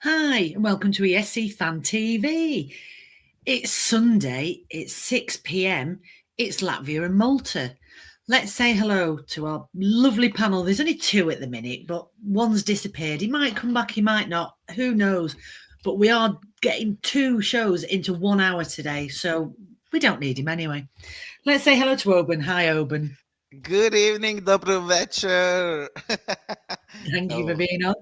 Hi, and welcome to ESC Fan TV. It's Sunday, it's 6 p.m, it's Latvia and Malta. Let's say hello to our lovely panel. There's only two at the minute, but one's disappeared. He might come back, he might not, who knows. But we are getting two shows into 1 hour today, so we don't need him anyway. Let's say hello to Oben. Hi, Oben. Good evening, dobry večer. Thank you for being on.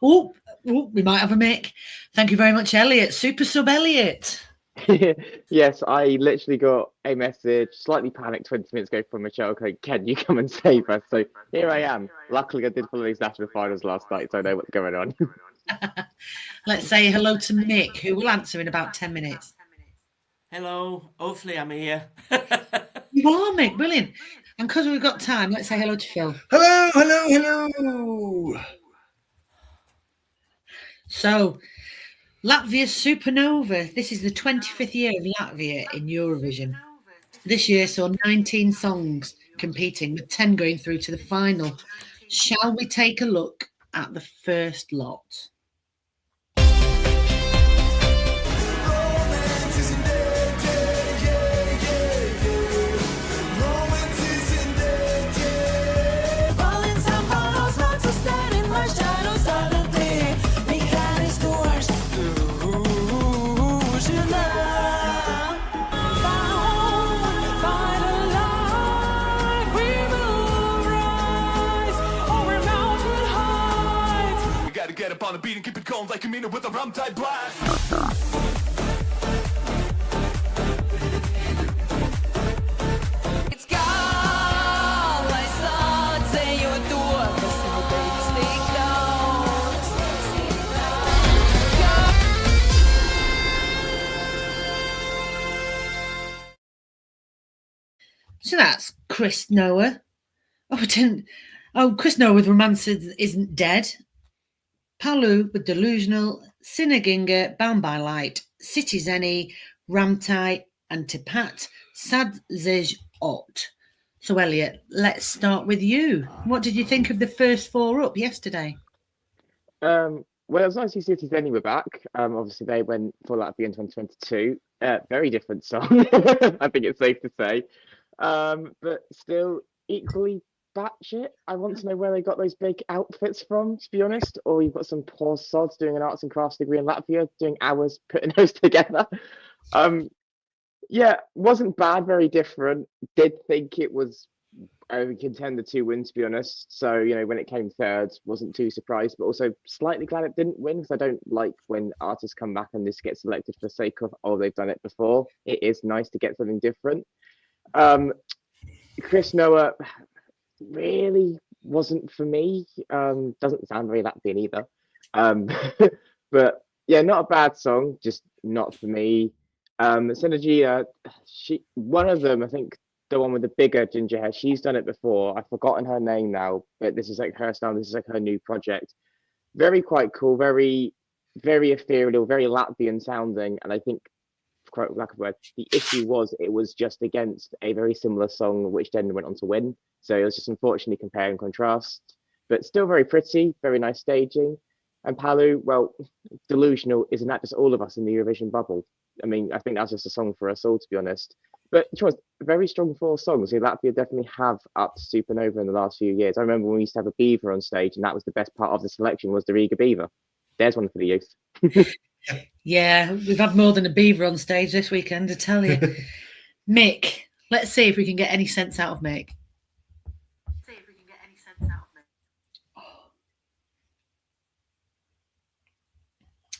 Oh, we might have a mic. Thank you very much, Elliot. Super Sub Elliot. Yes, I literally got a message, slightly panicked 20 minutes ago from Michelle, going, can you come and save us? So here I am. Luckily, I did follow these national finals last night, so I know what's going on. Let's say hello to Mick, who will answer in about 10 minutes. Hello, hopefully I'm here. You are, Mick, brilliant. And because we've got time, let's say hello to Phil. Hello. So, Latvia's Supernova. This is the 25th year of Latvia in Eurovision. This year saw 19 songs competing, with 10 going through to the final. Shall we take a look at the first lot? Get up on the beat and keep it going like a meter with a rum type blast. It's gone, my son, say your door, stay close. So that's Chris Noah. Chris Noah with Romance Isn't Dead. Palu with Delusional, Sinaginga, Bound by Light, City Zeni, Ramtai, and Tipat, Sad Zij Ot. So, Elliot, let's start with you. What did you think of the first four up yesterday? Well, it was nice to see City Zeni were back. Obviously, they went for Latvia in 2022. Very different song, I think it's safe to say. But still equally batshit. I want to know where they got those big outfits from, to be honest. Or you've got some poor sods doing an arts and crafts degree in Latvia, doing hours putting those together. Yeah, wasn't bad, very different. Did think it was a contender to win, to be honest. So, when it came third, wasn't too surprised, but also slightly glad it didn't win, because I don't like when artists come back and this gets selected for the sake of, oh, they've done it before. It is nice to get something different. Chris Noah really wasn't for me. Doesn't sound very Latvian either. But yeah, not a bad song, just not for me. Synergy, one of them, I think the one with the bigger ginger hair, she's done it before. I've forgotten her name now, but this is like her style. This is like her new project. Very quite cool, very, very ethereal, very Latvian sounding. And I think, for lack of a word, the issue was it was just against a very similar song, which then went on to win. So it was just unfortunately compare and contrast, but still very pretty, very nice staging. And Palu, well, Delusional, isn't that just all of us in the Eurovision bubble? I mean, I think that's just a song for us all, to be honest. But it was very strong four songs. Latvia definitely have upped Supernova in the last few years. I remember when we used to have a beaver on stage, and that was the best part of the selection, was the Riga beaver. There's one for the youth. Yeah, we've had more than a beaver on stage this weekend, I tell you. Mick, let's see if we can get any sense out of Mick.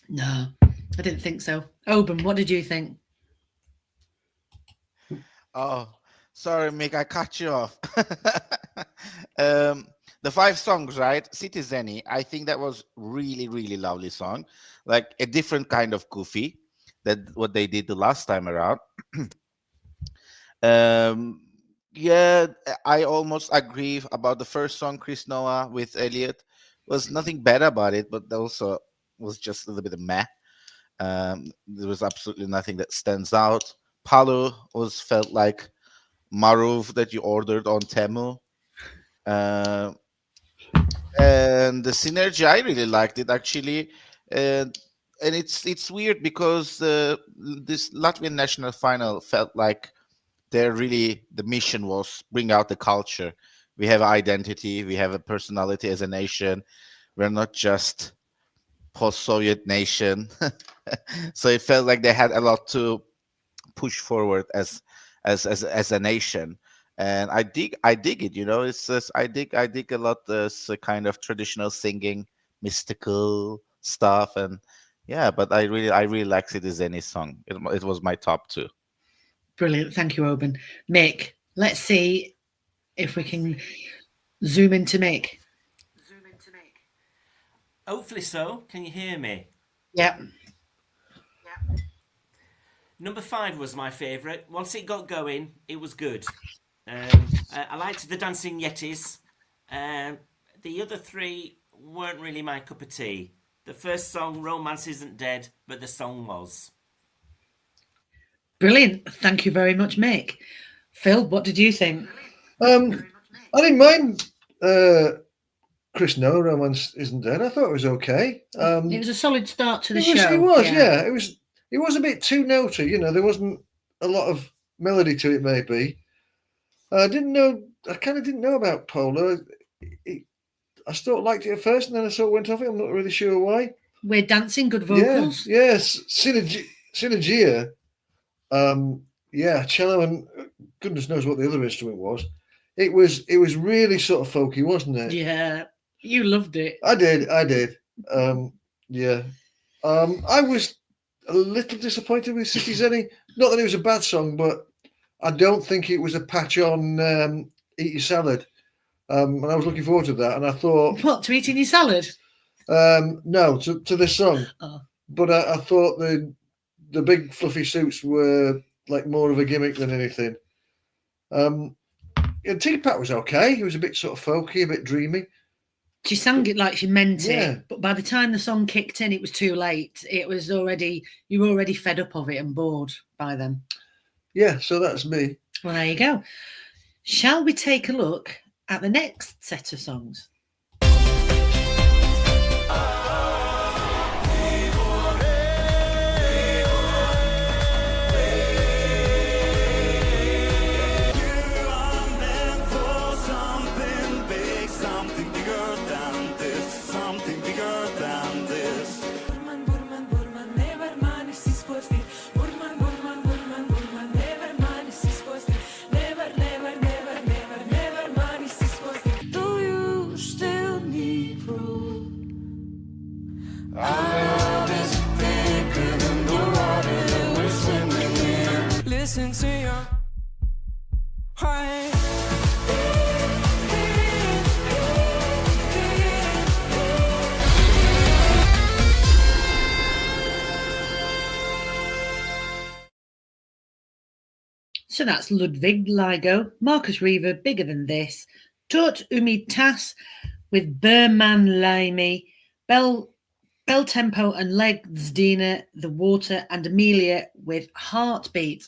No, I didn't think so. Oben, what did you think? Oh, sorry, Mick, I cut you off. The 5 songs, right? City Zeni, I think that was really, really lovely song. Like a different kind of goofy than what they did the last time around. Yeah, I almost agree about the first song, Chris Noah with Elliot. Was nothing bad about it, but also was just a little bit of meh. There was absolutely nothing that stands out. Palu felt like Maruf that you ordered on Temu. And the Synergy, I really liked it actually. and it's weird because this Latvian national final felt like the mission was bring out the culture. We have identity, we have a personality as a nation. We're not just post-Soviet nation. So it felt like they had a lot to push forward as a nation. And I dig it, it's just, I dig a lot this kind of traditional singing, mystical stuff. And yeah, but I really like Citizeni song. It was my top two. Brilliant. Thank you, Oban. Mick, let's see if we can zoom into Mick. Hopefully so. Can you hear me? Yep. Number 5 was my favourite. Once it got going, it was good. I liked the Dancing Yetis. The other 3 weren't really my cup of tea. The first song, Romance Isn't Dead, but the song was. Brilliant. Thank you very much, Mick. Phil, what did you think? I didn't mind Chris No Romance Isn't Dead. I thought it was okay. It was a solid start to the It was, show. it was, yeah. It was a bit too notey, there wasn't a lot of melody to it, maybe. I kind of didn't know about Polar. I still liked it at first, and then I sort of went off it. I'm not really sure why. We're dancing, good vocals. Yes, Synergia. Cello and goodness knows what the other instrument was. It was really sort of folky, wasn't it? Yeah, you loved it. I did. Yeah. I was a little disappointed with City Zenny. Not that it was a bad song, but I don't think it was a patch on Eat Your Salad. And I was looking forward to that, and I thought, What, to eating your salad? no, to this song. Oh. But I thought the big fluffy suits were like more of a gimmick than anything. Teapot was okay. It was a bit sort of folky, a bit dreamy. She sang it like she meant Yeah. it, but by the time the song kicked in, it was too late. You were already fed up of it and bored by them. Yeah, so that's me. Well, there you go. Shall we take a look at the next set of songs? Listen to your heart. So that's Ludwig Ligo, Marcus Reaver, Bigger Than This, Tot Umi Tas with Berman Laimi, Bell Tempo and Legzdina, The Water, and Amelia with Heartbeat.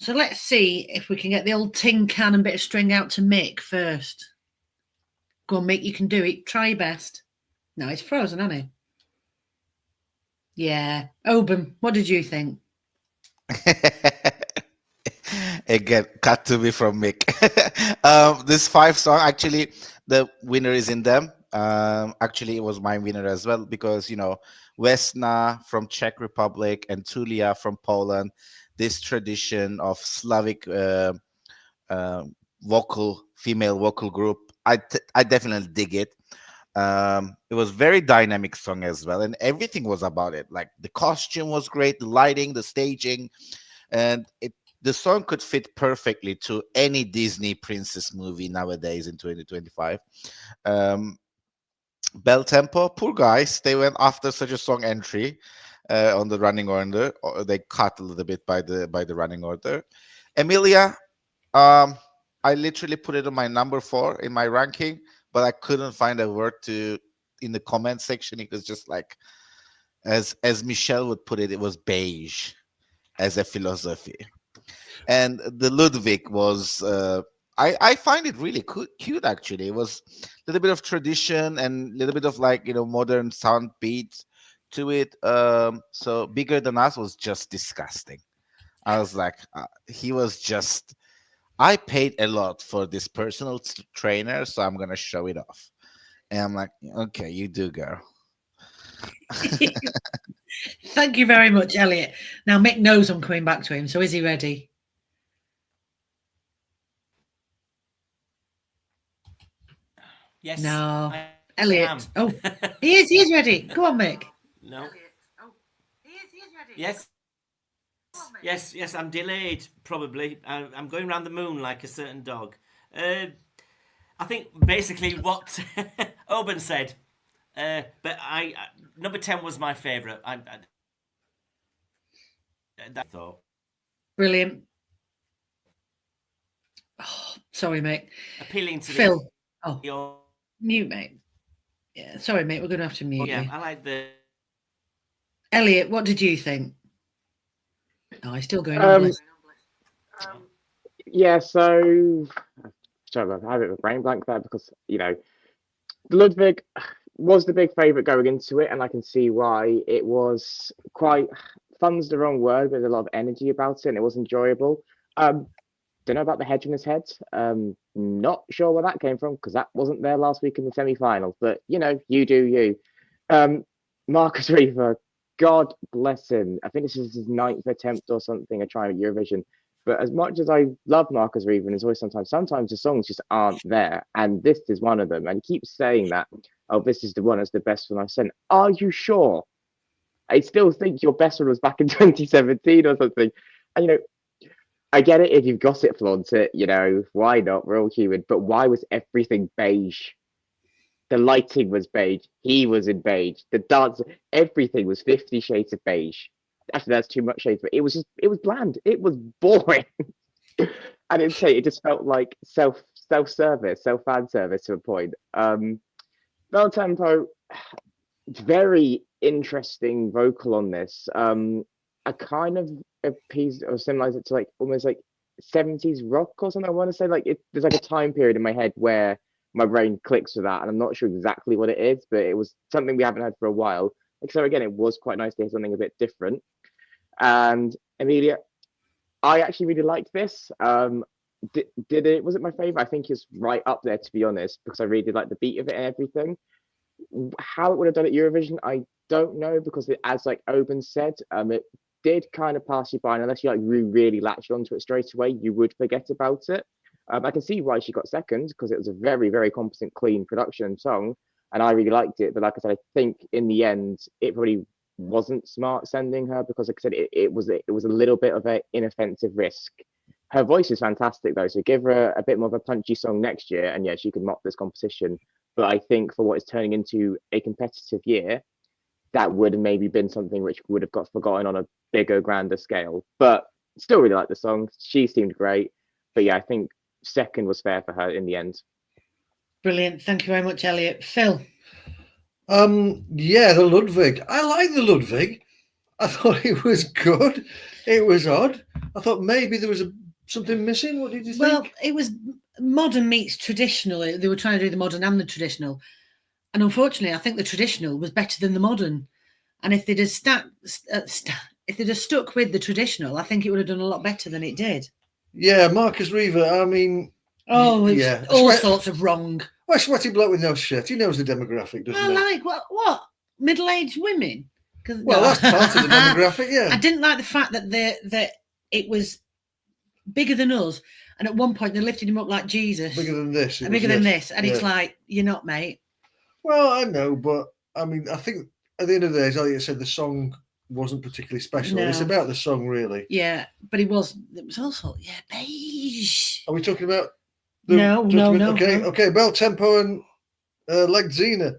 So let's see if we can get the old tin can and bit of string out to Mick first. Go on, Mick, you can do it. Try your best. No, it's frozen, hasn't it? Yeah. Oban, what did you think? Again, cut to me from Mick. This 5 song, actually, the winner is in them. Actually, it was my winner as well because, Vesna from Czech Republic and Tulia from Poland, this tradition of Slavic female vocal group, I definitely dig it. It was very dynamic song as well, and everything was about it. Like the costume was great, the lighting, the staging, and the song could fit perfectly to any Disney princess movie nowadays in 2025. Bel Tempo, poor guys, they went after such a song entry on the running order, or they cut a little bit by the running order. Emilia, I literally put it on my number 4 in my ranking, but I couldn't find a word in the comment section. It was just like, as Michelle would put it, it was beige as a philosophy. And the Ludwig was, I find it really cute actually. It was a little bit of tradition and a little bit of modern sound beats to it. So Bigger Than Us was just disgusting. I was like, he was just. I paid a lot for this personal trainer, so I'm gonna show it off. And I'm like, okay, you do, girl. Thank you very much, Elliot. Now Mick knows I'm coming back to him, so is he ready? Yes. No. I Elliot. am. Oh, he is ready. Go on, Mick. No. Yes. Yes, I'm delayed, probably. I'm going round the moon like a certain dog. I think basically what Oban said, but number 10 was my favourite. I thought. Brilliant. Oh, sorry, Mick. Appealing to Phil. the Mute, mate. Yeah, sorry, mate. We're going to have to mute you. I like the... Elliot, what did you think? Oh, he's still going on. Yeah, so sorry, I have a bit of a brain blank there because Ludwig was the big favourite going into it, and I can see why. It was quite fun's the wrong word, but there's a lot of energy about it, and it was enjoyable. Don't know about the hedge on his head. Not sure where that came from because that wasn't there last week in the semi-final. But you do you. Marcus Reaver, God bless him. I think this is his 9th attempt or something at trying at Eurovision. But as much as I love Marcus Reaver, and there's always sometimes the songs just aren't there, and this is one of them. And he keeps saying that, oh, this is the one that's the best one I've sent. Are you sure? I still think your best one was back in 2017 or something. And I get it if you've got it, flaunt it. Why not? We're all human. But why was everything beige? The lighting was beige. He was in beige. The dance, everything was 50 shades of beige. Actually, that's too much shades, but it was bland. It was boring. I didn't say it just felt like self-service, fan service to a point. Bel Tempo, very interesting vocal on this. I kind of appeased or symbolized it to almost like 70s rock or something. I want to say there's a time period in my head where my brain clicks with that, and I'm not sure exactly what it is, but it was something we haven't had for a while. So again, it was quite nice to hear something a bit different. And Emilia, I actually really liked this. Was it my favorite? I think it's right up there, to be honest, because I really did like the beat of it and everything. How it would have done at Eurovision, I don't know, because as Oban said, it did kind of pass you by, and unless you really latched onto it straight away, you would forget about it. I can see why she got second, because it was a very, very competent, clean production and song, and I really liked it. But like I said, I think in the end, it probably wasn't smart sending her, because like I said, it was a little bit of an inoffensive risk. Her voice is fantastic though, so give her a bit more of a punchy song next year, and yeah, she could mop this competition. But I think for what is turning into a competitive year, that would have maybe been something which would have got forgotten on a bigger, grander scale. But still really like the song. She seemed great. But yeah, I think second was fair for her in the end. Brilliant. Thank you very much, Elliot. Phil. Yeah, the Ludwig. I like the Ludwig. I thought it was good. It was odd. I thought maybe there was something missing. What did you think? Well, it was modern meets traditional. They were trying to do the modern and the traditional. And unfortunately, I think the traditional was better than the modern. And if they'd have stuck with the traditional, I think it would have done a lot better than it did. Yeah, Marcus Reaver. I mean, yeah, all sorts of wrong. Well, a sweaty bloke with no shirt. He knows the demographic, doesn't he? What? Middle-aged women? Well, that's part of the demographic. Yeah. I didn't like the fact that it was bigger than us, and at one point they lifted him up like Jesus. Bigger than this. And it's like, you're not, mate. Well, I know, but I mean, I think at the end of the day, as Elliot said, the song wasn't particularly special. No. It's about the song, really. Yeah, but it was also beige. Are we talking about? No. Okay. Bel Tempo and Legzina,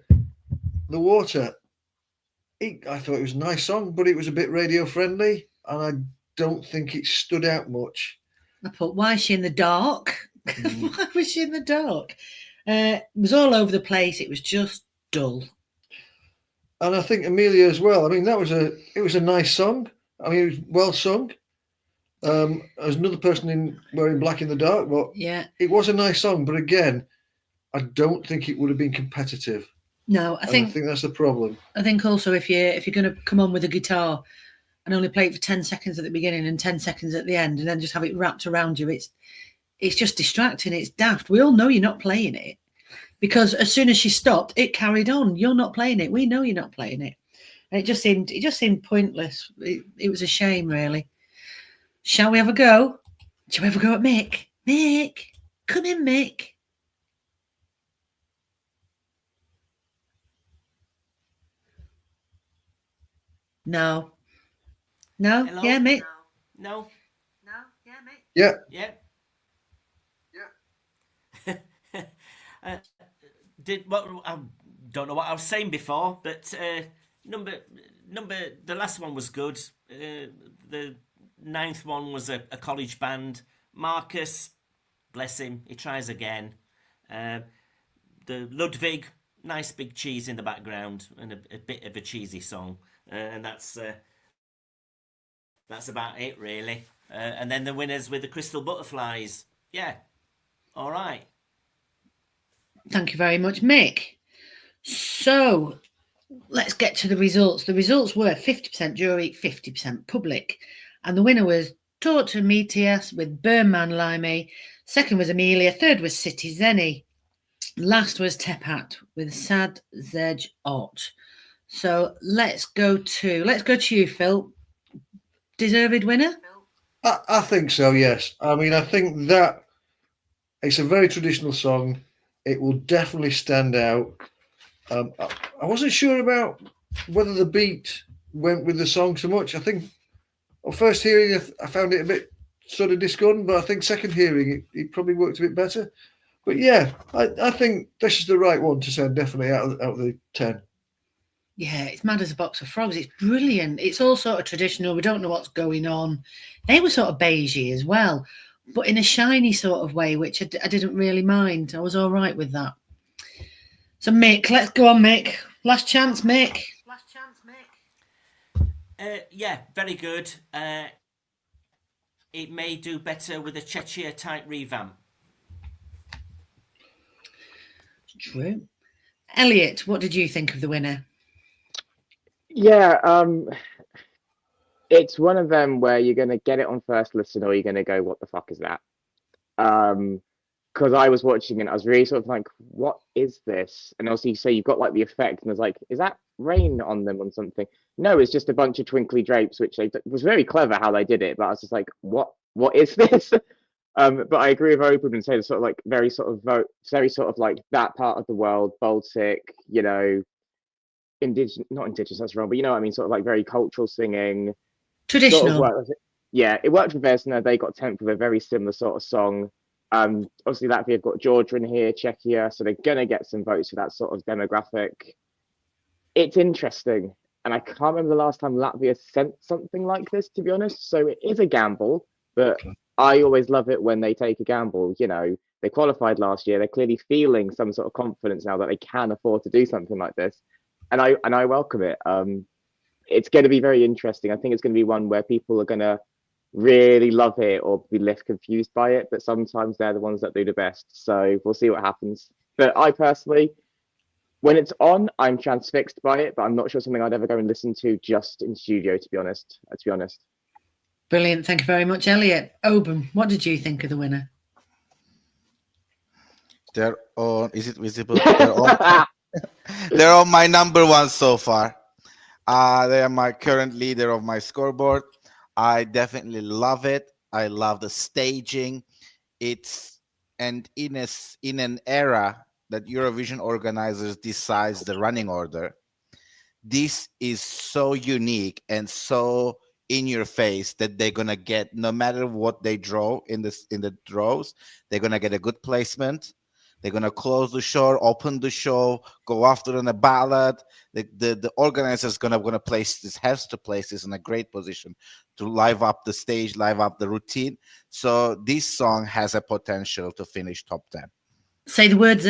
The Water. I thought it was a nice song, but it was a bit radio friendly, and I don't think it stood out much. I put, why is she in the dark? Why was she in the dark? It was all over the place. It was just dull. And I think Amelia as well. I mean, it was a nice song. I mean, it was well sung. There's another person wearing black in the dark, but yeah, it was a nice song. But again, I don't think it would have been competitive. No, I And I think think that's the problem. also if you're going to come on with a guitar and only play it for 10 seconds at the beginning and 10 seconds at the end, and then just have it wrapped around you, it's just distracting. It's daft. We all know you're not playing it, because as soon as she stopped, it carried on. You're not playing it. We know you're not playing it. And it just seemed pointless. It was a shame, really. Shall we have a go? Shall we have a go at Mick? Mick, come in, Mick. No. No? Hello? Yeah, Mick? No? No? Yeah, Mick? Yeah. Yeah? Yeah. I don't know what I was saying before, but the last one was good. The 9th one was a college band. Marcus, bless him, he tries again. The Ludwig, nice big cheese in the background and a bit of a cheesy song, and that's about it, really. And then the winners with the Crystal Butterflies. Yeah, all right. Thank you very much, Mick. So let's get to the results. The results were 50% jury, 50% public. And the winner was Torta Metias with Berman Limey. Second was Amelia. Third was City Zeni. Last was Tepat with Sad Zedge Ot. So let's go to you, Phil. Deserved winner? I think so, yes. I mean, I think that it's a very traditional song. It will definitely stand out. I wasn't sure about whether the beat went with the song so much. I think on first hearing, I found it a bit sort of discordant, but I think second hearing, it probably worked a bit better. But yeah, I think this is the right one to send definitely out of the 10. Yeah, it's mad as a box of frogs. It's brilliant. It's all sort of traditional. We don't know what's going on. They were sort of beigey as well, but in a shiny sort of way, which I didn't really mind. I was all right with that. So, Mick, let's go on, Mick. Last chance, Mick. Yeah, very good. It may do better with a Cheshire type revamp. True. Elliot, what did you think of the winner? Yeah, it's one of them where you're gonna get it on first listen, or you're gonna go, "What the fuck is that?" Because I was watching it, I was really sort of like, "What is this?" And also, so you've got like the effect, and I was like, "Is that rain on them or something?" No, it's just a bunch of twinkly drapes, which was very clever how they did it. But I was just like, "What is this?" But I agree with Open and say the sort of like very sort of like that part of the world, Baltic, not indigenous, that's wrong, but you know what I mean, sort of like very cultural singing. Traditional. Sort of yeah, it worked with Vesna. They got 10th with a very similar sort of song. Obviously Latvia have got Georgia in here, Czechia, so they're gonna get some votes for that sort of demographic. It's interesting, and I can't remember the last time Latvia sent something like this, to be honest. So it is a gamble, but I always love it when they take a gamble. They qualified last year. They're clearly feeling some sort of confidence now that they can afford to do something like this, and I welcome it. It's going to be very interesting. I think it's going to be one where people are going to really love it or be less confused by it, but sometimes they're the ones that do the best. So we'll see what happens. But I personally, when it's on, I'm transfixed by it, but I'm not sure something I'd ever go and listen to just in studio, to be honest. Brilliant. Thank you very much, Elliot. Oban, what did you think of the winner? They're on. Is it visible? They're on my number one so far. They are my current leader of my scoreboard. I definitely love it. I love the staging. And in an era that Eurovision organizers decides the running order, this is so unique and so in your face that they're gonna get, no matter what they draw in the draws, they're gonna get a good placement. They're gonna close the show, open the show, go after on a ballad. The organizers gonna place this, has to place this in a great position to live up the stage, live up the routine. So this song has a potential to finish top 10. Say the words,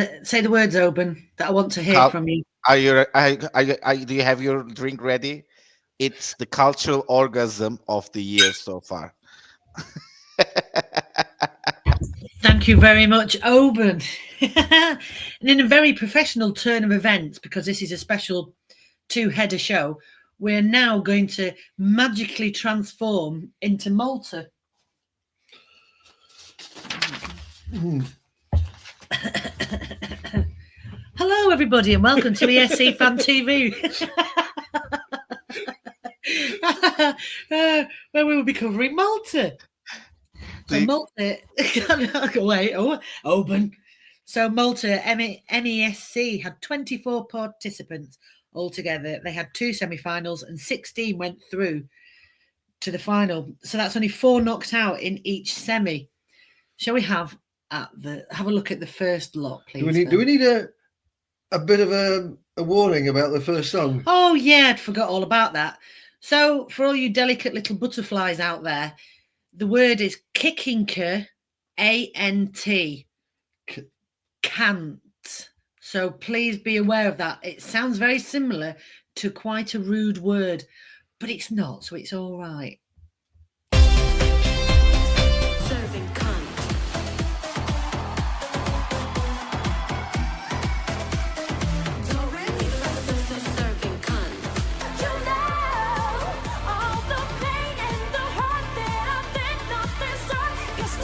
Oban, that I want to hear from you. Do you have your drink ready? It's the cultural orgasm of the year so far. Thank Thank you very much, Oban. And in a very professional turn of events, because this is a special two-header show, we're now going to magically transform into Malta. Hello, everybody, and welcome to ESC Fan TV, where we will be covering Malta. So Malta, wait, Oban. So Malta, MESC had 24 participants altogether. They had 2 semi-finals and 16 went through to the final. So that's only 4 knocked out in each semi. Shall we have a look at the first lot, please? Do we need a bit of a warning about the first song? Oh yeah, I'd forgot all about that. So for all you delicate little butterflies out there, the word is kickinker, A-N-T, cant. So please be aware of that. It sounds very similar to quite a rude word, but it's not, so it's all right. Serving cunt. Serving cunt. You know all the pain and the hurt that I've been up inside gets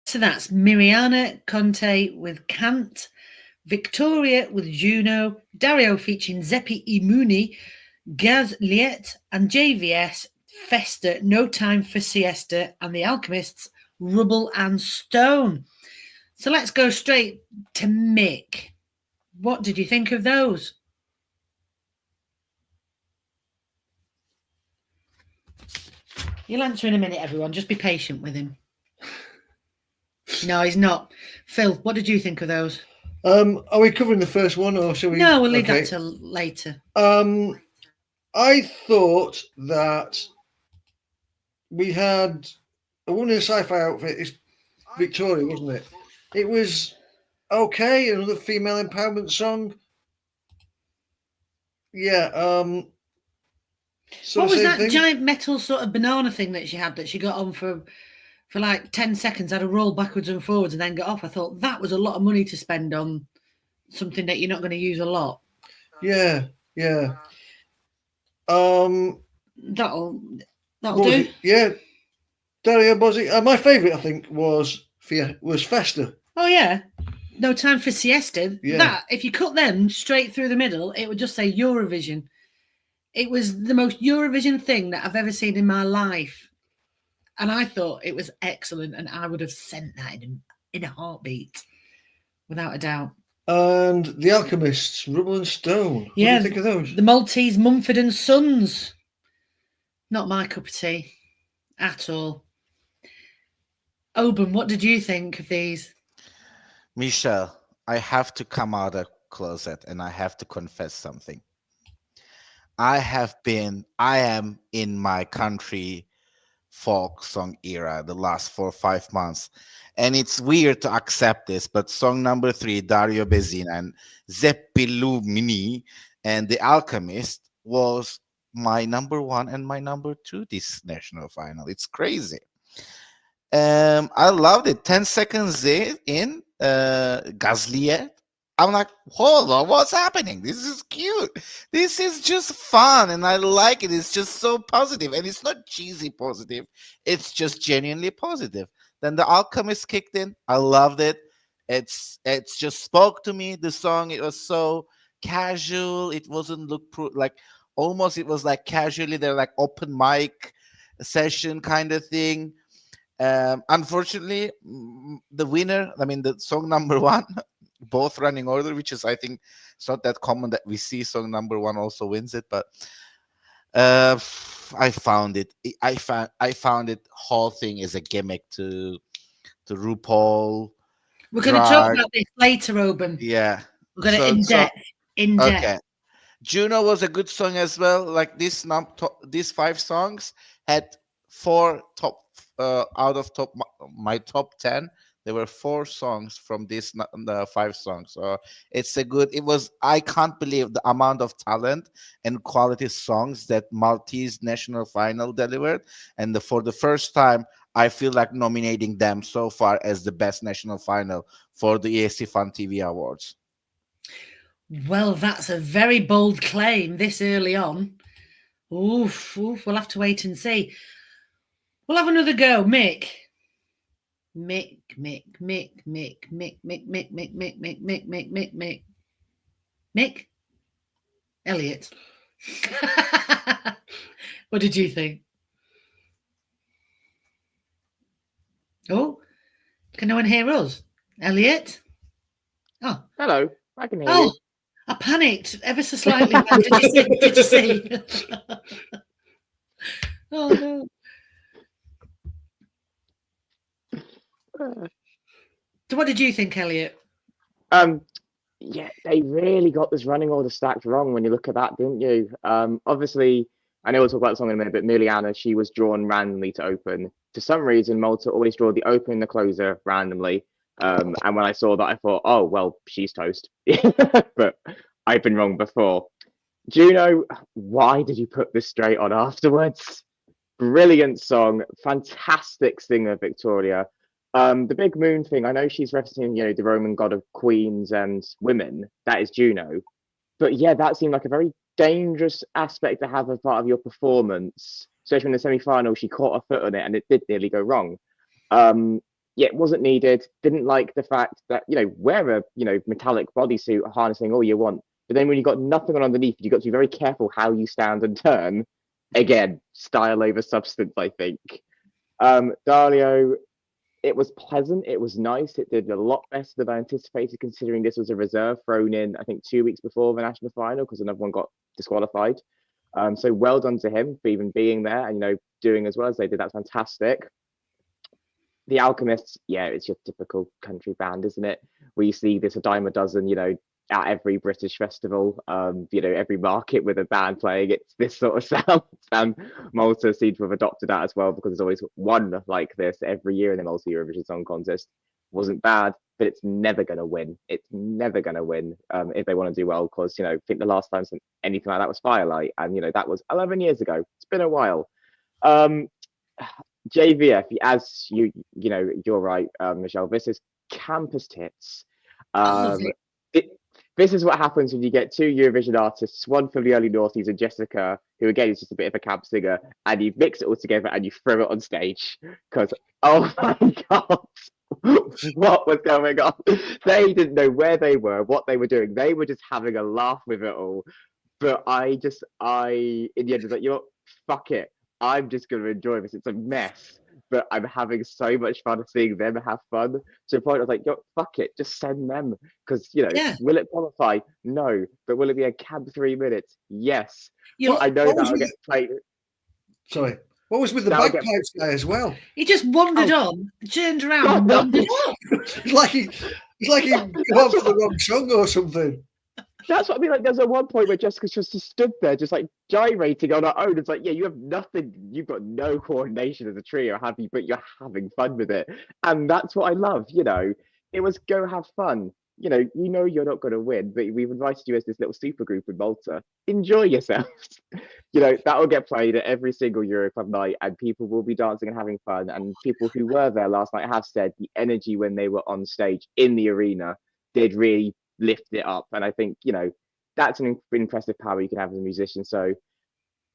So that's Miriana Conte with Cant, Victoria with Juno, Dario featuring Zeppi Imuni, Gaz Liet, and JVS, Festa, No Time for Siesta, and The Alchemists, Rubble and Stone. So let's go straight to Mick. What did you think of those? He'll answer in a minute, everyone. Just be patient with him. No, he's not. Phil, what did you think of those? Are we covering the first one, or shall we? No, we'll leave that till later. I thought that we had a woman in a sci-fi outfit. It's Victoria, wasn't it? It was okay. Another female empowerment song. Yeah. What was that giant metal sort of banana thing that she had that she got on for like 10 seconds, had a roll backwards and forwards and then got off? I thought that was a lot of money to spend on something that you're not going to use a lot. Yeah. That'll do. Yeah. Dario Bozzi. My favourite, I think, was Festa. Oh yeah. No Time for Siesta. Yeah. That, if you cut them straight through the middle, it would just say Eurovision. It was the most Eurovision thing that I've ever seen in my life. And I thought it was excellent, and I would have sent that in a heartbeat, without a doubt. And The Alchemists, Rubble and Stone. What do you think of those? The Maltese Mumford and Sons. Not my cup of tea at all. Oban, what did you think of these? Michelle, I have to come out of closet and I have to confess something. I am in my country folk song era the last 4 or 5 months, and it's weird to accept this, but song number 3, Dario Bezzina and Zeppi Lumini and The Alchemist, was my number 1 and my number 2 this national final. It's crazy. I loved it. 10 seconds in, Gazliet, I'm like, hold on, what's happening? This is cute. This is just fun, and I like it. It's just so positive, and it's not cheesy positive. It's just genuinely positive. Then The Alchemist kicked in. I loved it. It's just spoke to me. The song, it was so casual. It wasn't like almost. It was like casually. They're like open mic session kind of thing. Unfortunately, the winner. I mean, the song number 1. both running order, which is, I think, it's not that common that we see song number one also wins it. But I found it. I found it whole thing is a gimmick to RuPaul. We're going to talk drag. about this later, Oban. Yeah. We're going to So in depth. okay. Juno was a good song as well. Like these 5 songs had 4 top out of my top 10. There were 4 songs from the 5 songs. So it's a good. It was. I can't believe the amount of talent and quality songs that Maltese national final delivered. And for the first time, I feel like nominating them so far as the best national final for the ESC Fun TV Awards. Well, that's a very bold claim this early on. Oof, we'll have to wait and see. We'll have another go. Mick. Elliot. What did you think? Oh, can no one hear us? Elliot? Oh, Hello, I can hear oh, you. I panicked ever so slightly. Did you see? Oh no. So what did you think, Elliot? Yeah, they really got this running order stacked wrong when you look at that, didn't you? Obviously, I know we'll talk about the song in a minute, but Miliana, she was drawn randomly to open. For some reason, Malta always draw the open and the closer randomly. And when I saw that, I thought, oh, well, she's toast. But I've been wrong before. Juno, why did you put this straight on afterwards? Brilliant song, fantastic singer, Victoria. The big moon thing, I know she's referencing, the Roman god of queens and women. That is Juno. But yeah, that seemed like a very dangerous aspect to have as part of your performance. Especially in the semi-final, she caught her foot on it and it did nearly go wrong. Yeah, it wasn't needed. Didn't like the fact that, wear a, metallic bodysuit harnessing all you want. But then when you got nothing on underneath, you got to be very careful how you stand and turn. Again, style over substance, I think. Dario, it was pleasant. It was nice. It did a lot better than I anticipated, considering this was a reserve thrown in, I think, 2 weeks before the national final because another one got disqualified. So well done to him for even being there and, doing as well as they did. That's fantastic. The Alchemists, yeah, it's your typical country band, isn't it? We see this a dime a dozen, at every British festival, every market with a band playing, it's this sort of sound. And Malta seems to have adopted that as well because there's always one like this every year in the Malta Eurovision Song Contest. Wasn't bad, but it's never going to win. It's never going to win if they want to do well because, I think the last time anything like that was Firelight. And, that was 11 years ago. It's been a while. JVF, as you're right, Michelle, this is campus tits. This is what happens when you get 2 Eurovision artists, one from the early noughties and Jessica, who again is just a bit of a camp singer, and you mix it all together and you throw it on stage. Because, oh my God, what was going on? They didn't know where they were, what they were doing. They were just having a laugh with it all. But in the end, was like, fuck it. I'm just going to enjoy this. It's a mess. But I'm having so much fun seeing them have fun. To the point I was like, fuck it, just send them. Because, will it qualify? No. But will it be a cab 3 minutes? Yes. But I know that'll get played. Sorry. What was with the bagpipes guy as well? He just wandered on, turned around and wandered off. It's like he got off to the wrong song or something. That's what I mean. Like, there's at one point where Jessica's just stood there, just like gyrating on her own. It's like, yeah, you have nothing. You've got no coordination as a trio, have you? But you're having fun with it, and that's what I love. It was go have fun. You're not going to win, but we've invited you as this little super group in Malta. Enjoy yourselves. That will get played at every single Euroclub night, and people will be dancing and having fun. And people who were there last night have said the energy when they were on stage in the arena did really lift it up. And I think, that's an impressive power you can have as a musician. So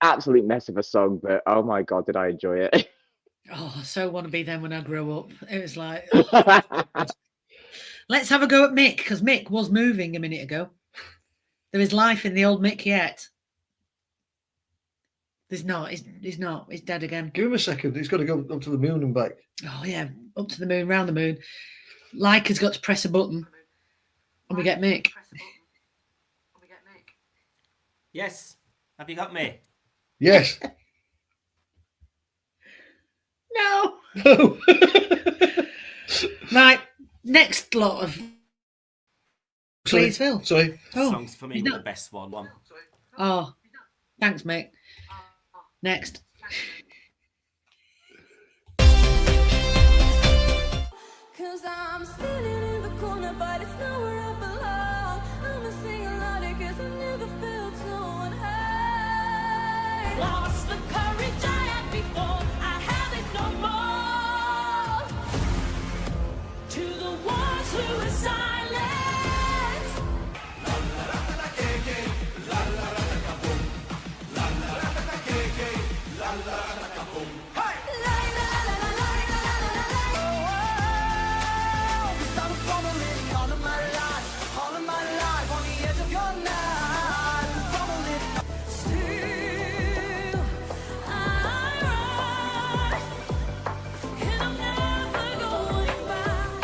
absolute mess of a song, but oh my God, did I enjoy it. Oh, I so want to be them when I grow up. It was like, let's have a go at Mick, because Mick was moving a minute ago. There is life in the old Mick yet. There's not. He's not. He's dead again. Give him a second. He's got to go up to the moon and back. Oh, yeah. Up to the moon, round the moon. Leica's got to press a button. And we get Mick. Yes. Have you got me? Yes. No. No. Right. Next lot of. Please, Phil. Sorry. Oh, Songs for me he's were not- the best one. Oh, thanks, Mick. Next. Cause I'm standing in the corner, but it's nowhere I belong. I'm a single lottie cause I never felt so unheard. Lost the courage I had before, I have it no more. To the ones who were silent. Still, I rise, and I'm never going back.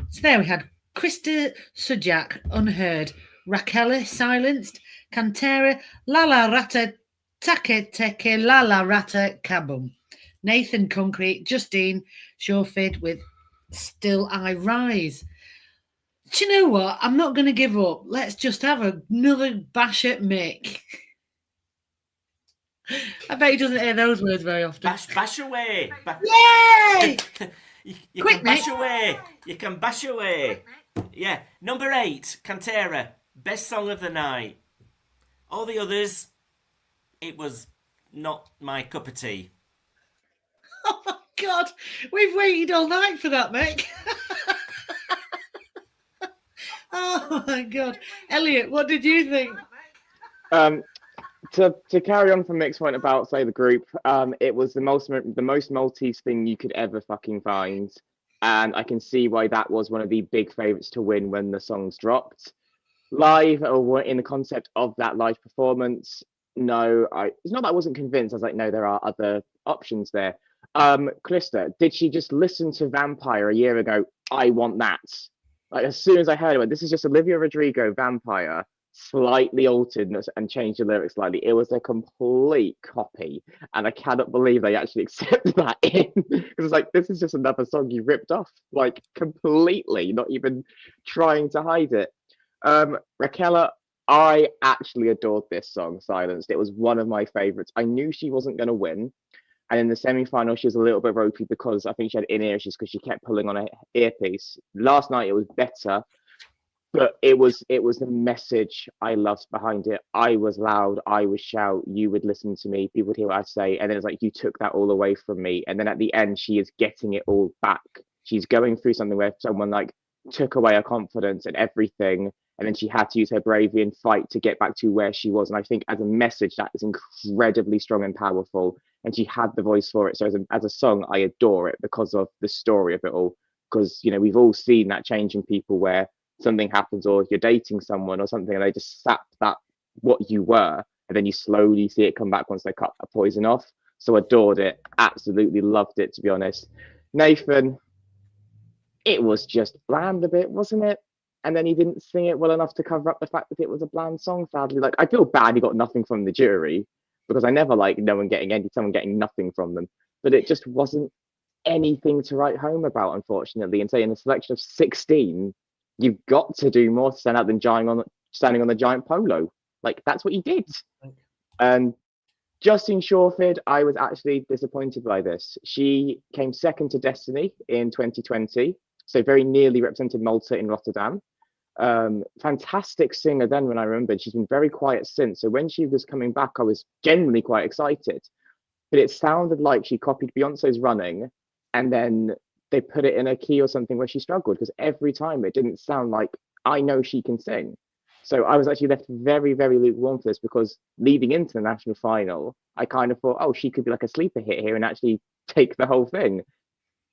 So there we had Krista Sujak, Unheard, Raquel, Silenced, Cantera, Lala Rata, Take Teke, Lala Rata, Kabum, Nathan Concrete, Justine Shawford with Still I Rise. Do you know what? I'm not going to give up. Let's just have another bash at Mick. I bet he doesn't hear those words very often. Bash away. Yay! You Quick, can bash Mick. away. You can bash away. Yeah. Number 8, Cantera. Best song of the night. All the others, it was not my cup of tea. Oh my God, we've waited all night for that, Mick. Oh my God. Elliot, what did you think? To carry on from Mick's point about, say, the group, it was the most Maltese thing you could ever fucking find, and I can see why that was one of the big favourites to win when the songs dropped. Live, or in the concept of that live performance, no, it's not that I wasn't convinced. I was like, no, there are other options there. Calista, did she just listen to Vampire a year ago? I want that. Like, as soon as I heard it, this is just Olivia Rodrigo, Vampire, slightly altered and changed the lyrics slightly. It was a complete copy, and I cannot believe they actually accepted that in. Because it's like, this is just another song you ripped off, like, completely, not even trying to hide it. Raquel, I actually adored this song, Silenced. It was one of my favorites. I knew she wasn't going to win. And in the semi-final, she was a little bit ropey because I think she had in-ear issues because she kept pulling on her earpiece. Last night, it was better, but it was the message I loved behind it. I was loud, I would shout, you would listen to me, people would hear what I'd say, and then it's like, you took that all away from me. And then at the end, she is getting it all back. She's going through something where someone like took away her confidence and everything, and then she had to use her bravery and fight to get back to where she was. And I think as a message, that is incredibly strong and powerful. And she had the voice for it. So as a song, I adore it because of the story of it all. Because, you know, we've all seen that change in people where something happens, or you're dating someone or something, and they just sap that what you were, and then you slowly see it come back once they cut that poison off. So adored it, absolutely loved it, to be honest. Nathan, it was just bland a bit, wasn't it? And then he didn't sing it well enough to cover up the fact that it was a bland song, sadly. Like, I feel bad he got nothing from the jury, because I never like someone getting nothing from them. But it just wasn't anything to write home about, unfortunately. And say in a selection of 16, you've got to do more to stand out than standing on the giant polo. Like, that's what you did. And Justine Shawford, I was actually disappointed by this. She came second to Destiny in 2020, so very nearly represented Malta in Rotterdam. Fantastic singer then, when I remembered. She's been very quiet since. So when she was coming back, I was genuinely quite excited. But it sounded like she copied Beyonce's Running, and then they put it in a key or something where she struggled, because every time it didn't sound like, I know she can sing. So I was actually left very, very lukewarm for this, because leading into the national final, I kind of thought, oh, she could be like a sleeper hit here and actually take the whole thing.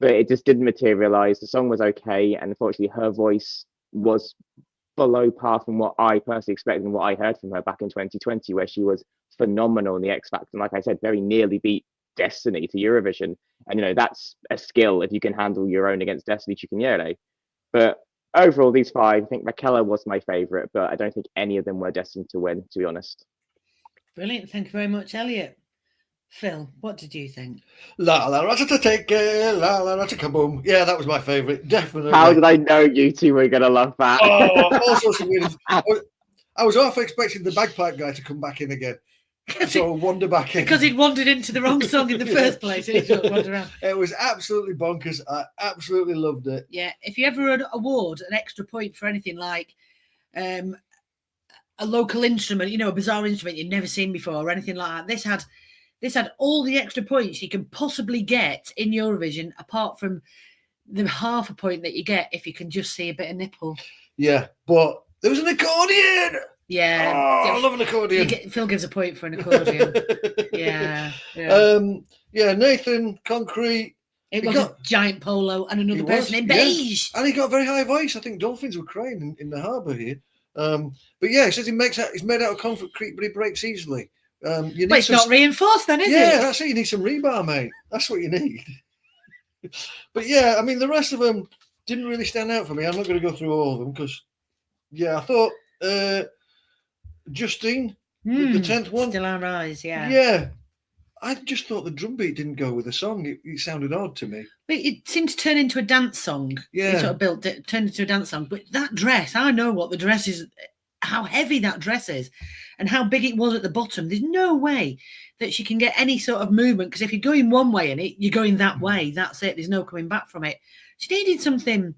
But it just didn't materialize. The song was okay, and unfortunately her voice was below par from what I personally expected and what I heard from her back in 2020, where she was phenomenal in the X Factor. And like I said, very nearly beat Destiny to Eurovision. And, you know, that's a skill if you can handle your own against Destiny Chiquiniere. But overall, these five, I think Michaela was my favourite, but I don't think any of them were destined to win, to be honest. Brilliant. Thank you very much, Elliot. Phil, what did you think? La la ratatata, la la ratakaboom. Yeah, that was my favourite, definitely. How did I know you two were going to love that? Oh, all sorts of weird. I was half expecting the bagpipe guy to come back in again. So wander back in. Because he'd wandered into the wrong song in the first place. And he just wandered around. It was absolutely bonkers. I absolutely loved it. Yeah, if you ever award an extra point for anything like a local instrument, you know, a bizarre instrument you've never seen before or anything like that, this had all the extra points you can possibly get in Eurovision, apart from the half a point that you get if you can just see a bit of nipple. Yeah, but there was an accordion. Yeah. Oh, I love an accordion. Phil gives a point for an accordion. Yeah. Nathan, Concrete. It was a giant polo and another person in beige. And he got a very high voice. I think dolphins were crying in the harbour here. But yeah, he says he's made out of concrete, but he breaks easily. But it's not reinforced then, is it? Yeah, that's it. You need some rebar, mate. That's what you need. But yeah, I mean, the rest of them didn't really stand out for me. I'm not going to go through all of them because, yeah, I thought Justine, the 10th one. Still our eyes, yeah. Yeah. I just thought the drum beat didn't go with the song. It sounded odd to me. But it seemed to turn into a dance song. Yeah. It sort of turned into a dance song. But that dress, I know what the dress is, how heavy that dress is and how big it was at the bottom. There's no way that she can get any sort of movement, because if you're going one way in it, you're going that way. That's it. There's no coming back from it. She needed something,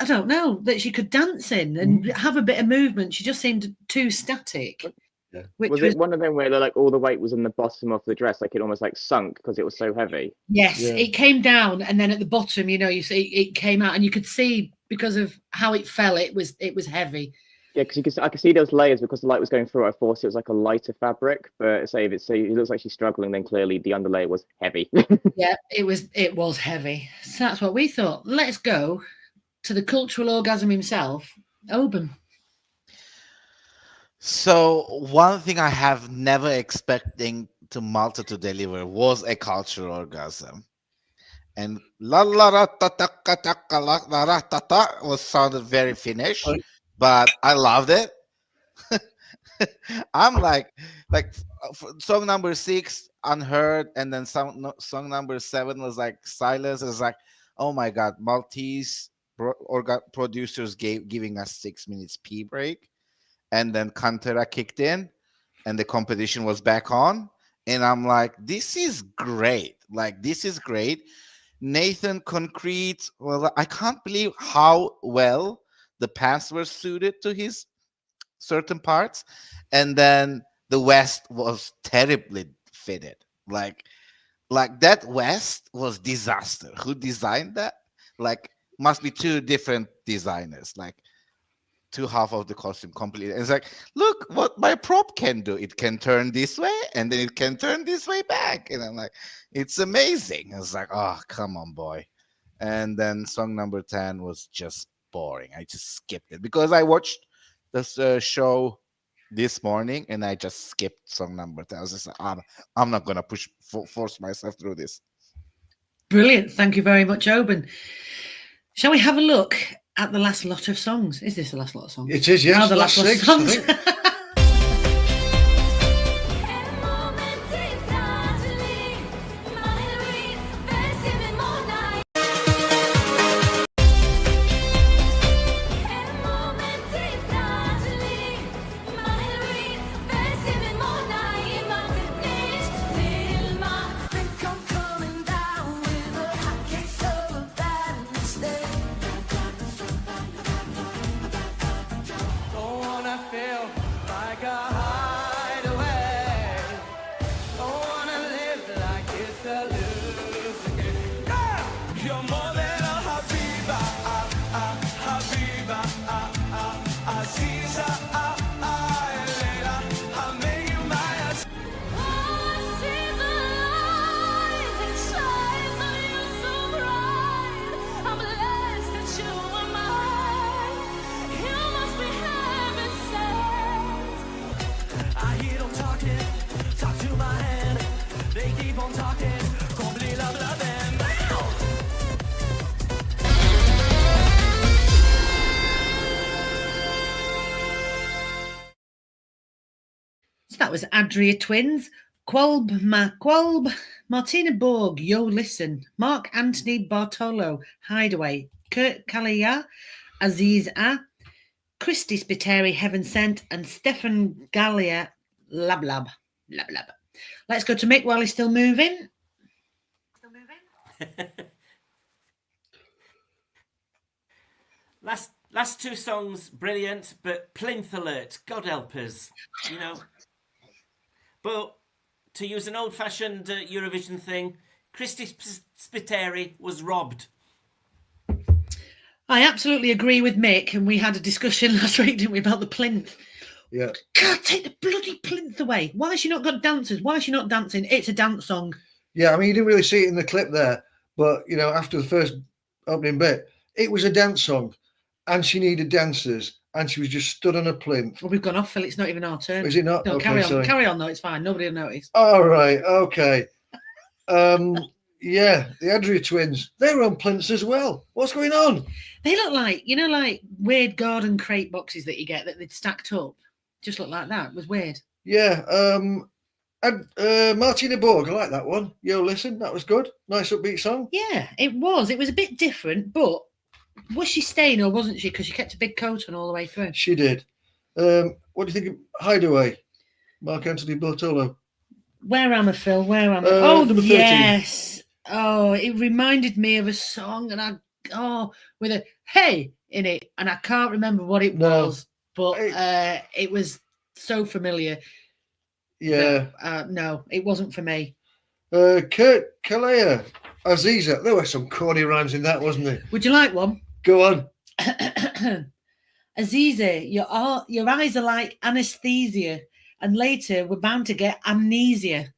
I don't know, that she could dance in and have a bit of movement. She just seemed too static. Yeah. Was it one of them where like all the weight was in the bottom of the dress, like it almost like sunk because it was so heavy? Yes, it came down, and then at the bottom, you know, you see it came out, and you could see because of how it fell, it was heavy. Yeah, because I could see those layers because the light was going through. I thought it was like a lighter fabric, but say it looks like she's struggling, then clearly the underlayer was heavy. Yeah, it was heavy. So that's what we thought. Let's go to the cultural orgasm himself, Oban. So one thing I have never expecting to Malta to deliver was a cultural orgasm. And la la ra ta ta ka ta ka la la ra ta ta was sounded very Finnish, but I loved it. I'm like song number 6, Unheard, and then song number 7 was like Silence. It was like, oh my god, Maltese producers giving us 6 minutes pee break. And then Cantera kicked in and the competition was back on. And I'm like, this is great. Like, this is great. Nathan, Concrete, well, I can't believe how well the pants were suited to his certain parts. And then the West was terribly fitted. Like that West was disaster. Who designed that? Like, must be 2 different designers. Like, 2 half of the costume completely. And it's like, look what my prop can do. It can turn this way and then it can turn this way back. And I'm like, it's amazing. It's like, oh, come on, boy. And then song number 10 was just boring. I just skipped it because I watched this show this morning and I just skipped song number 10. I was just like, I'm not going to force myself through this. Brilliant. Thank you very much, Oban. Shall we have a look at the last lot of songs? Is this the last lot of songs? It is, yes. Oh, the last lot of 6, songs. I think. Don't wanna feel like a hideaway. Don't wanna live like it's a losing game. You're more than a Habiba, Habiba, Aziza, Leila. I made you my I'm blessed that you are mine. You must on talking. Comblé la bla bam. So that was Adria Twins, Qualb Ma Qualb, Martina Borg, Yo Listen, Mark Anthony Bartolo, Hideaway, Kurt Kalia, Aziz A, Christy Spiteri, Heaven Sent, and Stefan Gallia, Lab Lab. Lab Lab. Let's go to Mick while he's still moving. Last two songs, brilliant, but Plinth Alert, God help us, you know. But to use an old-fashioned Eurovision thing, Christy Spiteri was robbed. I absolutely agree with Mick, and we had a discussion last week, didn't we, about the plinth. Yeah. God, take the bloody plinth away. Why has she not got dancers? Why is she not dancing? It's a dance song. Yeah, I mean, you didn't really see it in the clip there, but, you know, after the first opening bit, it was a dance song, and she needed dancers, and she was just stood on a plinth. Well, we've gone off, Phil. It's not even our turn. Is it not? No, Okay, carry on. sorry. Carry on, though. It's fine. Nobody will notice. All right, okay. Yeah, the Adria twins, they're on plinths as well. What's going on? They look like, you know, like weird garden crate boxes that you get that they'd stacked up. Just look like that. It was weird. Yeah, Martina Borg, I like that one. Yo, listen, that was good. Nice upbeat song. Yeah, it was. It was a bit different, but was she staying or wasn't she? Because she kept a big coat on all the way through. She did. What do you think of Hideaway? Mark Anthony Bartolo. Where am I, Phil? Where am I? Number 13. Yes. Oh, it reminded me of a song, and with a hey in it, and I can't remember what it was, but it was so familiar. Yeah. That, no, it wasn't for me. Kurt Kalea, Aziza. There were some corny rhymes in that, wasn't there? Would you like one? Go on. Aziza, your eyes are like anesthesia, and later we're bound to get amnesia.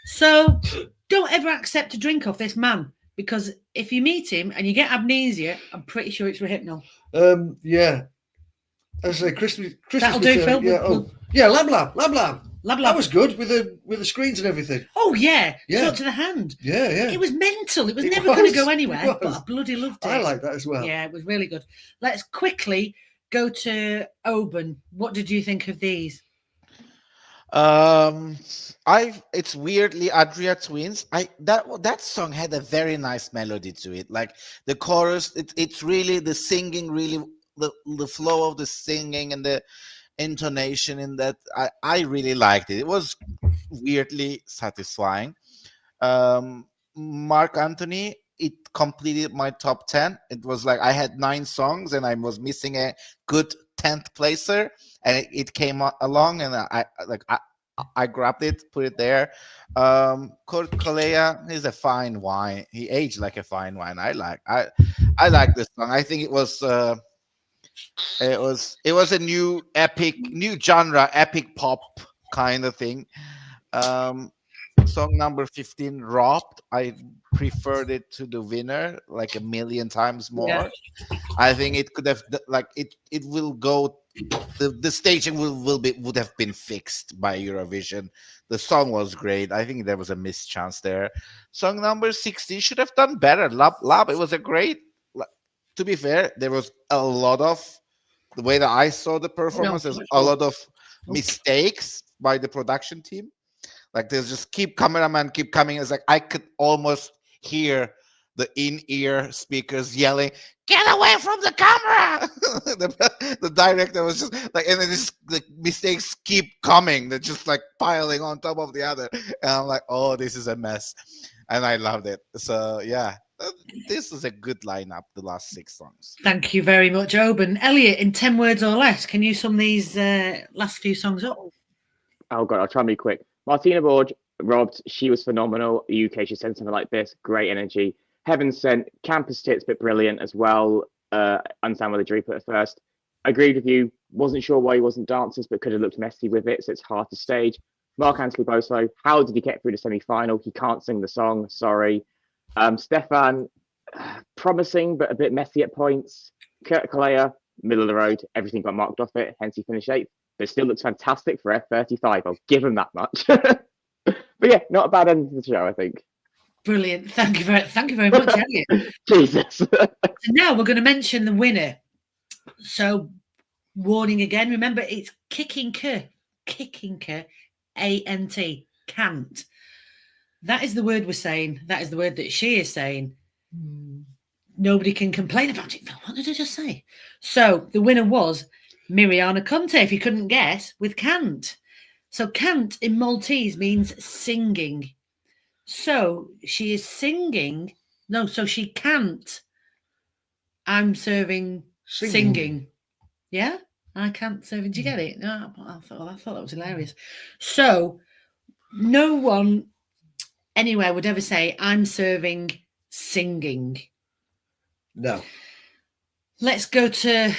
So don't ever accept a drink off this man, because if you meet him and you get amnesia, I'm pretty sure it's Rohypnol. Yeah. As I say, Christmas. That'll do, Phil. Yeah, Lab Lab. Lab. That was good with the screens and everything. Oh yeah, Yeah. shot to the hand. Yeah. It was mental. It was It never going to was, go it anywhere, was. but I bloody loved it. I like that as well. Yeah, it was really good. Let's quickly go to Oban. What did you think of these? It's weirdly Adria Twins. That song had a very nice melody to it. Like the chorus, it's really the singing, really the flow of the singing and the intonation in that. I really liked it. It was weirdly satisfying. Mark Anthony, it completed my top 10. It was like I had 9 songs and I was missing a good 10th placer, and it came along, and I grabbed it, put it there. Kurt Kalea is a fine wine. He aged like a fine wine. I like this song. I think it was a new genre, epic pop kind of thing. Song number 15, Robbed. I preferred it to the winner like a million times more. Yeah. I think it could have it will go. The staging would have been fixed by Eurovision. The song was great. I think there was a missed chance there. Song number 16 should have done better. Lab. It was a great. To be fair, there was a lot of the way that I saw the performance. There's a lot of mistakes by the production team. Like there's just cameraman keep coming. It's like I could almost hear the in-ear speakers yelling, "Get away from the camera!" the director was just like, and then the mistakes keep coming. They're just like piling on top of the other, and I'm like, "Oh, this is a mess," and I loved it. So yeah, this is a good lineup. The last 6 songs. Thank you very much, Oban. Elliot, in 10 words or less, can you sum these last few songs up? Oh god, I'll try and be quick. Martina Borg, Robbed, she was phenomenal. The UK, she sent something like this, great energy. Heaven Sent, campus tits, but brilliant as well. Understand why they drew it at first. Agreed with you. Wasn't sure why he wasn't dancers, but could have looked messy with it, so it's hard to stage. Mark Anthony Boso, how did he get through the semi-final? He can't sing the song, sorry. Stefan, promising, but a bit messy at points. Kurt Kalea, middle of the road. Everything got marked off it, hence he finished 8th. But it still looks fantastic for F35. I'll give him that much. But yeah, not a bad end to the show, I think. Brilliant. Thank you very much, Elliot. Jesus. So now we're going to mention the winner. So, warning again. Remember, it's kicking A-N-T, can't. That is the word we're saying. That is the word that she is saying. Nobody can complain about it. What did I just say? So the winner was Miriana Conte, if you couldn't guess, with can't. So can't in Maltese means singing. So she is singing. No, so she can't. I'm serving singing. Yeah? I can't serving. Do you get it? No, I thought that was hilarious. So no one anywhere would ever say, I'm serving singing. No. Let's go to,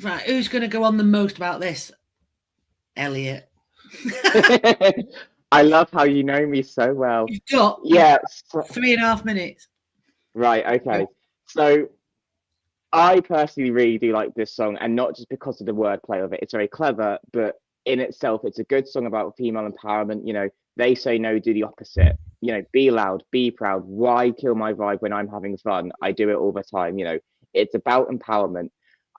right, who's going to go on the most about this? Elliot. I love how you know me so well. You've got Yeah. 3.5 minutes. Right, okay. So I personally really do like this song, and not just because of the wordplay of it. It's very clever, but in itself, it's a good song about female empowerment. You know, they say no, do the opposite. You know, be loud, be proud. Why kill my vibe when I'm having fun? I do it all the time. You know, it's about empowerment.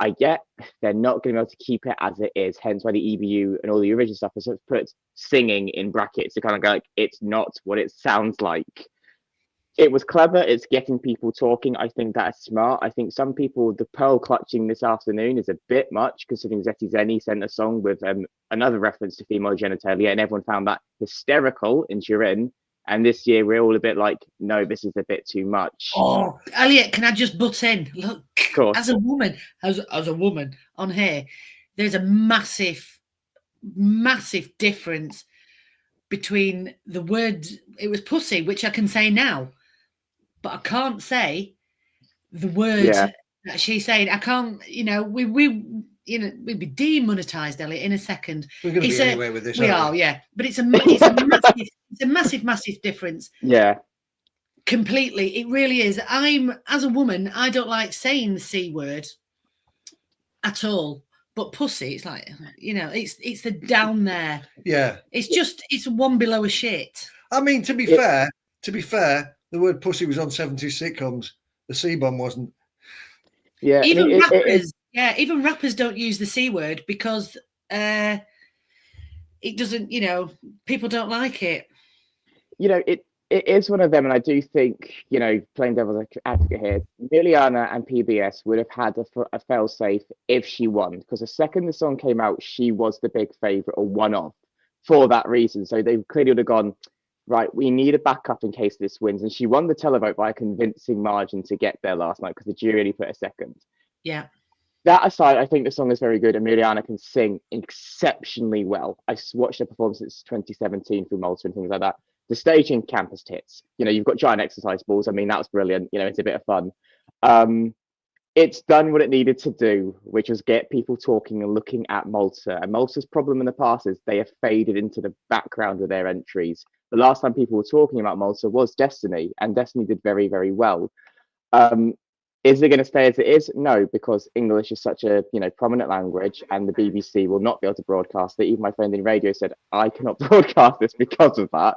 I get they're not going to be able to keep it as it is, hence why the EBU and all the Eurovision stuff has put singing in brackets to kind of go like, it's not what it sounds like. It was clever. It's getting people talking. I think that's smart. I think some people, the pearl clutching this afternoon is a bit much, considering Zeti Zeni sent a song with another reference to female genitalia, and everyone found that hysterical in Turin. And this year, we're all a bit like, no, this is a bit too much. Oh, Elliot, can I just butt in? Look, Of course. as a woman on here, there's a massive difference between the word, it was pussy, which I can say now, but I can't say the word that she's saying. I can't, you know, we'd be demonetized, Elliot, in a second. We're going to be anyway with this. We aren't are, yeah. But it's a massive difference. Yeah. Completely. It really is. As a woman, I don't like saying the C word at all. But pussy, it's like, you know, it's the down there. Yeah. It's one below a shit. I mean, to be fair, the word pussy was on 70s sitcoms. The C-bomb wasn't. Yeah. Even even rappers don't use the C word because it doesn't, you know, people don't like it. You know, it is one of them, and I do think, you know, playing devil's advocate here, Miliana and PBS would have had a fail-safe if she won, because the second the song came out, she was the big favourite or one-off for that reason. So they clearly would have gone, right, we need a backup in case this wins. And she won the televote by a convincing margin to get there last night because the jury only put a second. Yeah. That aside, I think the song is very good, and Miliana can sing exceptionally well. I watched her perform since 2017 through Malta and things like that. The staging campus hits. You know, you've got giant exercise balls. I mean, that was brilliant. You know, it's a bit of fun. It's done what it needed to do, which was get people talking and looking at Malta. And Malta's problem in the past is they have faded into the background of their entries. The last time people were talking about Malta was Destiny, and Destiny did very, very well. Is it going to stay as it is? No, because English is such a prominent language, and the BBC will not be able to broadcast it. Even my friend in radio said, I cannot broadcast this because of that.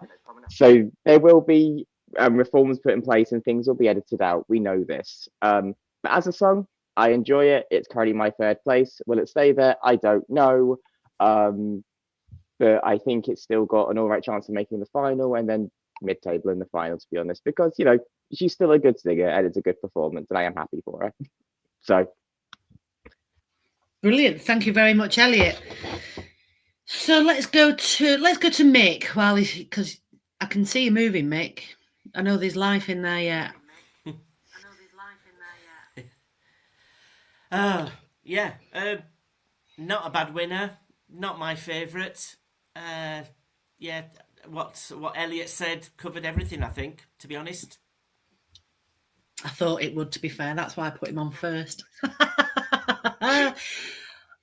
So there will be reforms put in place and things will be edited out. We know this. But as a song, I enjoy it. It's currently my third place. Will it stay there? I don't know. But I think it's still got an all right chance of making the final and then mid-table in the final, to be honest, because, you know, she's still a good singer and it's a good performance and I am happy for her. So. Brilliant. Thank you very much, Elliot. So let's go to Mick, because I can see you moving, Mick. I know there's life in there yet. Yeah. Not a bad winner. Not my favourite. Yeah, what Elliot said covered everything, I think, to be honest. I thought it would, to be fair. That's why I put him on first.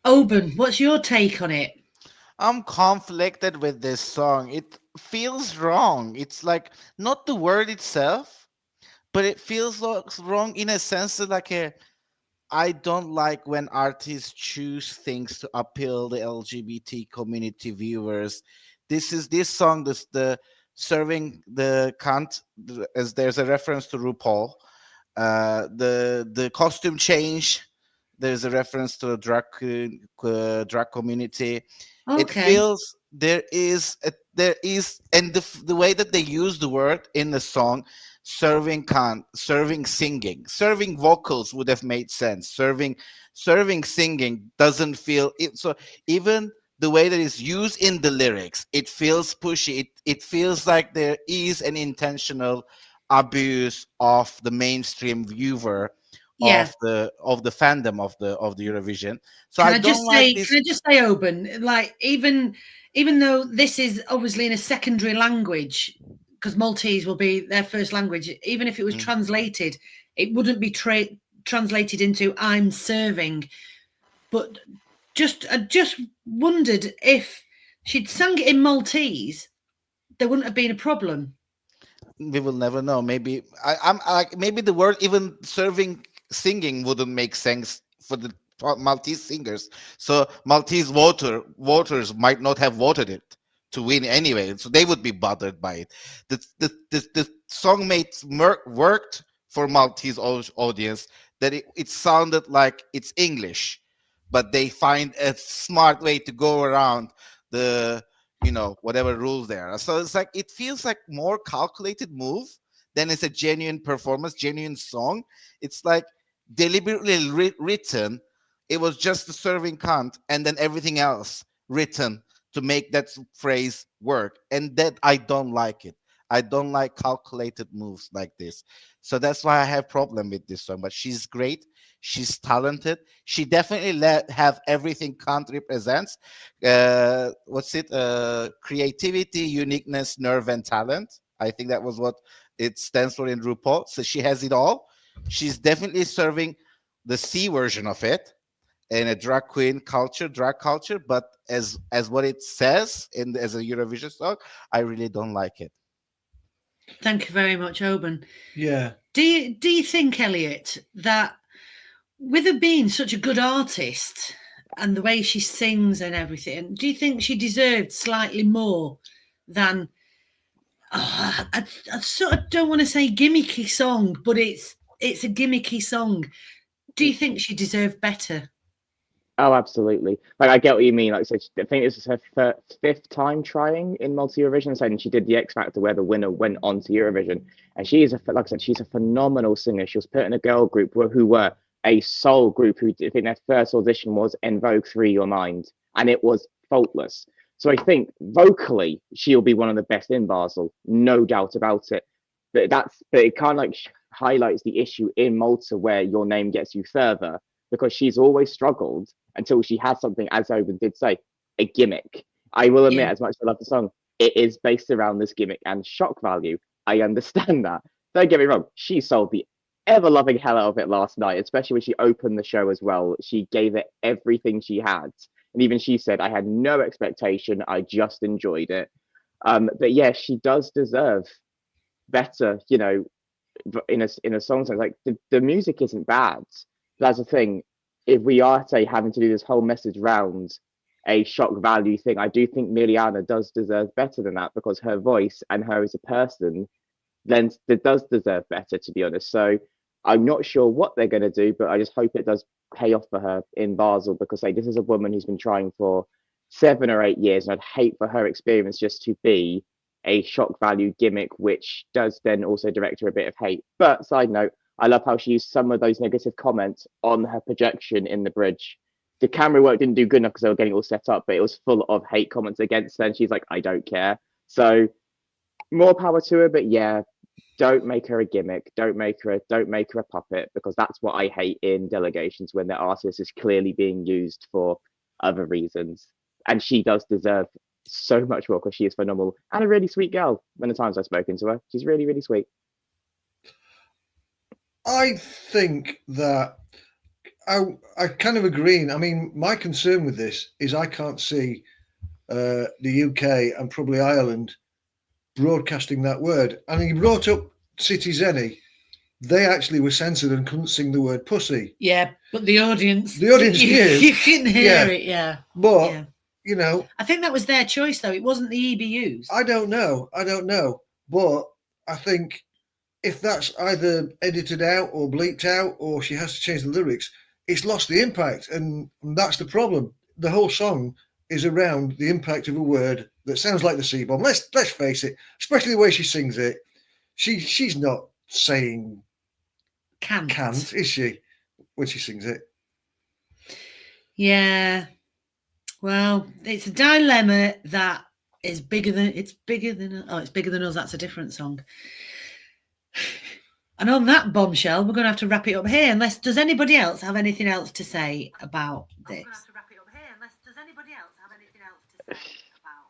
Oban, what's your take on it? I'm conflicted with this song. It feels wrong. It's like not the word itself, but it feels like wrong in a sense that I don't like when artists choose things to appeal the LGBT community viewers. This song, the serving the cunt, as there's a reference to RuPaul. The costume change, there's a reference to the drag community. It Okay. feels there is, and the way that they use the word in the song, serving singing, serving vocals would have made sense. Serving singing doesn't feel it. So even the way that it's used in the lyrics, it feels pushy. It feels like there is an intentional abuse of the mainstream viewer Yeah. of the fandom of the Eurovision. So Can I I just don't like say? this. Can I just say, Oban? Like even though this is obviously in a secondary language, because Maltese will be their first language. Even if it was Mm. translated, it wouldn't be translated into "I'm serving." But I just wondered if she'd sung it in Maltese, there wouldn't have been a problem. We will never know. Maybe I'm like, maybe the word even serving singing wouldn't make sense for the Maltese singers. So Maltese voters might not have voted it to win anyway. So they would be bothered by it. The song worked for Maltese audience, that it sounded like it's English, but they find a smart way to go around the whatever rules there are. So it's like, it feels like more calculated move than it's a genuine performance, genuine song. It's like deliberately written. It was just the serving cunt and then everything else written to make that phrase work, and that I don't like it. I don't like calculated moves like this. So that's why I have problem with this song. But she's great, she's talented, she definitely have everything cunt represents. What's it? Creativity, uniqueness, nerve, and talent. I think that was what it stands for in RuPaul. So she has it all. She's definitely serving the C version of it in a drag culture. But as what it says as a Eurovision song, I really don't like it. Thank you very much, Oban. Yeah. Do you think, Elliot, that with her being such a good artist and the way she sings and everything, do you think she deserved slightly more than I sort of don't want to say gimmicky song, but it's a gimmicky song. Do you think she deserved better? Oh, absolutely. Like, I get what you mean. Like I said, I think this is her fifth time trying in multi-Eurovision. So, and she did the X Factor where the winner went on to Eurovision. And she is, like I said, she's a phenomenal singer. She was put in a girl group who were a soul group who I think their first audition was En Vogue Free Your Mind. And it was faultless. So I think vocally, she'll be one of the best in Basel. No doubt about it. But it kind of like highlights the issue in Malta where your name gets you further, because she's always struggled until she has something, as Owen did say, a gimmick. I will admit, Yeah. as much as I love the song, it is based around this gimmick and shock value. I understand that. Don't get me wrong, she sold the ever-loving hell out of it last night, especially when she opened the show as well. She gave it everything she had. And even she said, I had no expectation, I just enjoyed it. But yeah, she does deserve better, in a song sense. Like, the music isn't bad. That's the thing. If we are, say, having to do this whole message round a shock value thing, I do think Miliana does deserve better than that, because her voice and her as a person then does deserve better, to be honest. So I'm not sure what they're going to do, but I just hope it does pay off for her in Basel, because this is a woman who's been trying for 7 or 8 years, and I'd hate for her experience just to be a shock value gimmick, which does then also direct her a bit of hate. But side note, I love how she used some of those negative comments on her projection in the bridge. The camera work didn't do good enough because they were getting all set up, but it was full of hate comments against her, and she's like, I don't care. So more power to her, but yeah, don't make her a gimmick. Don't make her a puppet, because that's what I hate in delegations, when their artist is clearly being used for other reasons. And she does deserve so much more, because she is phenomenal and a really sweet girl. When the times I've spoken to her, she's really, really sweet. I think that I kind of agree. I mean, my concern with this is I can't see the UK and probably Ireland broadcasting that word. I mean, you brought up City Zenny. They actually were censored and couldn't sing the word pussy. Yeah, but the audience knew. you can hear Yeah. it. Yeah, But yeah. you know, I think that was their choice, though. It wasn't the EBUs. I don't know. But I think if that's either edited out or bleeped out, or she has to change the lyrics, it's lost the impact, and that's the problem. The whole song is around the impact of a word that sounds like the C-bomb. Let's face it, especially the way she sings it. She's not saying can't, is she? When she sings it. Yeah. Well, it's a dilemma that is bigger than it's bigger than us. That's a different song. And on that bombshell, we're going to have to wrap it up here. Unless does anybody else have anything else to say about this?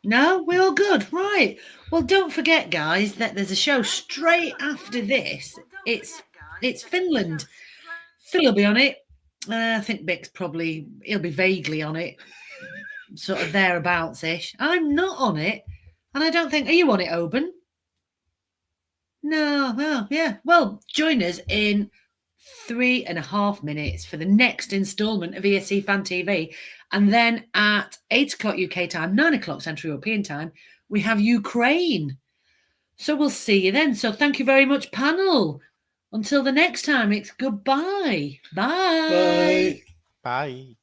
No, we're all good, right? Well, don't forget, guys, that there's a show straight after this. It's Finland. Phil will be on it. I think Bick's he'll be vaguely on it, sort of thereabouts-ish. I'm not on it, and I don't think. Are you on it, Oban? No, well, yeah. Well, join us in 3.5 minutes for the next instalment of ESC Fan TV. And then at 8 o'clock UK time, 9 o'clock Central European time, we have Ukraine. So we'll see you then. So thank you very much, panel. Until the next time, it's goodbye. Bye. Bye. Bye.